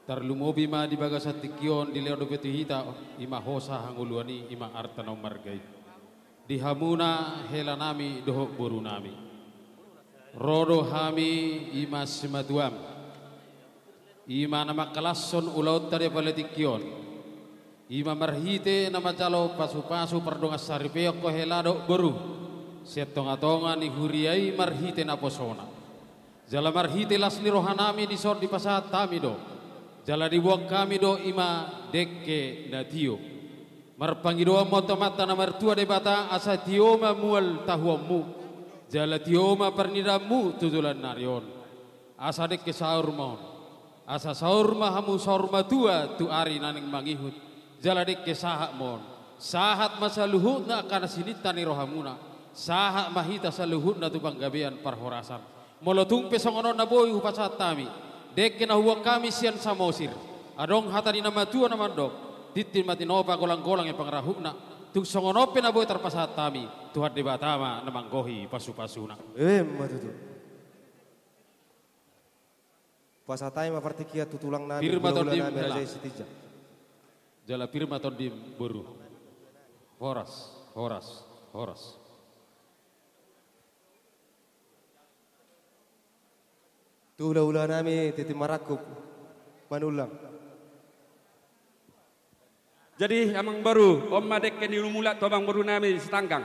Tarlumobi ma di bagasat tikion di leo dopetu hita ima hosa hanguluani ima artanau margai. Di hamuna hela nami dohok boru nami. Rodo hami ima simaduam. Ima nama kalason ulaut tadi paletikion. Ima marhite nama calo pasu-pasu pardonga saripeo ko helado boru. Setonga-tonga ni huriai marhite naposona. Jala marhite lasni rohanami di sor di pasat tamido. Jala dibuang kami do ima dekke natio. Marpangido moto mata na mertua de bata asa tioma mual tahuamu. Jala tioma pernidamu tujulan narion. Asa dekke saur mon. Asa saur mahamu saur matua tu ari naning mangihut. Jala dekke sahak mon. Sahat masa luhut na kana sinita ni rohamuna. Sahak mahita sa luhut na tu panggabean parhorasan. Molotung pesongonon na boy upasat tami. Dekke na huwag kami siyan sa mosir. Adong hata di nama tua na mandok. Titin matinopa golang-golang yang pangrahukna. Tung songonope na boy terpasat tami. Tuhan debatama na manggohi pasu-pasuna. Matutu. Pasatay mapartikia tutulang namin. Firma tondim jala. Jala firma tondim buru. Horas, horas, horas. Ula-ula nami titi marakup manulang. Jadi amang baru om madek ke nilumula to amang baru nami setanggang.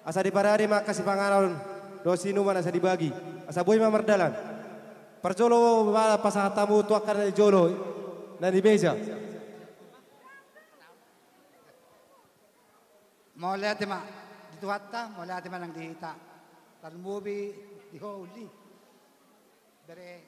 Asa diparari makasih pangaron dosi numan asa dibagi. Asa boy mamardalan. Perjolo pasahatamu tuakan jolo. Na di meja. Mau lihat ma di tuhatta, mau lihat ma nang dihita. Talmubi di holi. Dari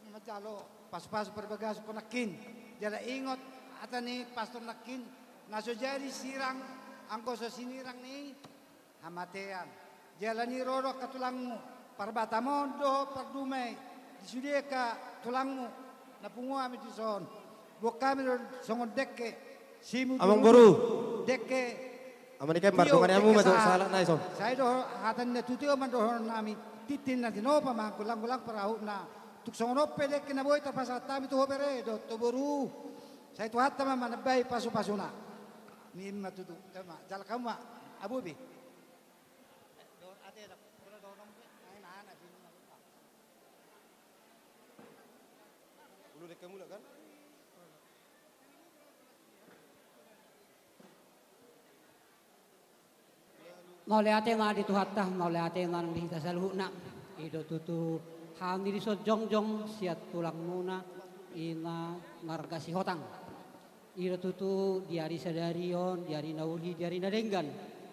majalo pas-pas perbagas ko nakin. Jala ingot atani pastor nakin nasojari sirang angko sa sinirang ni hamatean. Jala ni roro katulangmu. Parbatamon do pardumay disudia ka tulangmu napungo ami dison buat kami songon dekke simu amang baru dekke amanika bardungan amu mato salah na ison saya do hatan na tutio man do nami titin na tinopa man kulang-kulang parahu na tuk songon ope dekke na boy tapasat tami to hobere do to boru saya tu hatta man manabay pasu-pasuna ni matutu tama jala kamu abubi kan? Mau leate ma di tuhatta, mau leate ma di tasaluhna. Ido tutu hamil so jongjong siat tulang muna ina margasi hotang. Ido tutu diari sadarion, diari nauli, diari nadenggan.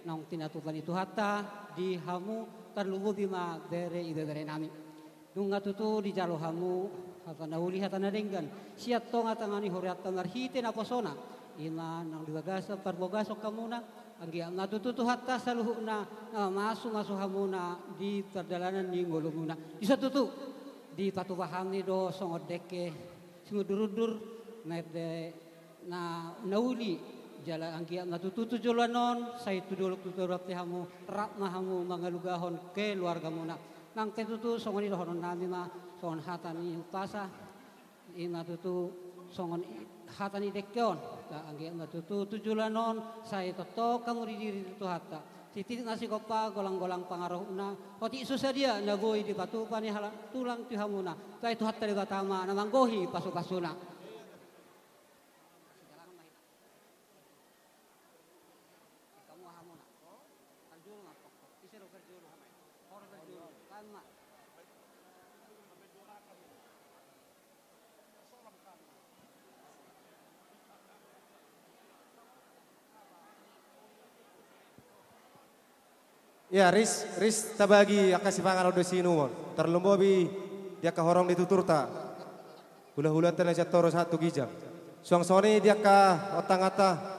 Nang tinatupan itu hatta di hamu terlubu bima bere ibe bere nami. Dunga tutu di jalo hamu hatana uli hatana denggan siat tonga tangani horiat tangar hite na posona ina nang diwagasa parbogaso kamuna anggi na tututu hatta saluhuna masu hamuna di perdalanan ni ngolumuna isa tutu di patubahami do songodeke singudurundur na nauli jala anggi na tututu jolanon say tuduluk tuturap ti hamu rat na hamu mangalugahon ke luarga muna nang tetutu songoni dohonon nami ma songon hatani upasa ina tutu songon hatani dekyon ta angge ina tutu tujulanon saya toto kamu di diri tutu hatta titik nasi kopa golang-golang pangaruhna hoti susadia na boy di batu pani hala tulang tihamuna ta itu hatta di batama na manggohi pasu-pasuna Ya, Riz tabagi akasi pangaron do sinu terlumbobi dia ka horong dituturta. Hula-hula tena jatoro satu gijang. Suang soni dia ka otang ata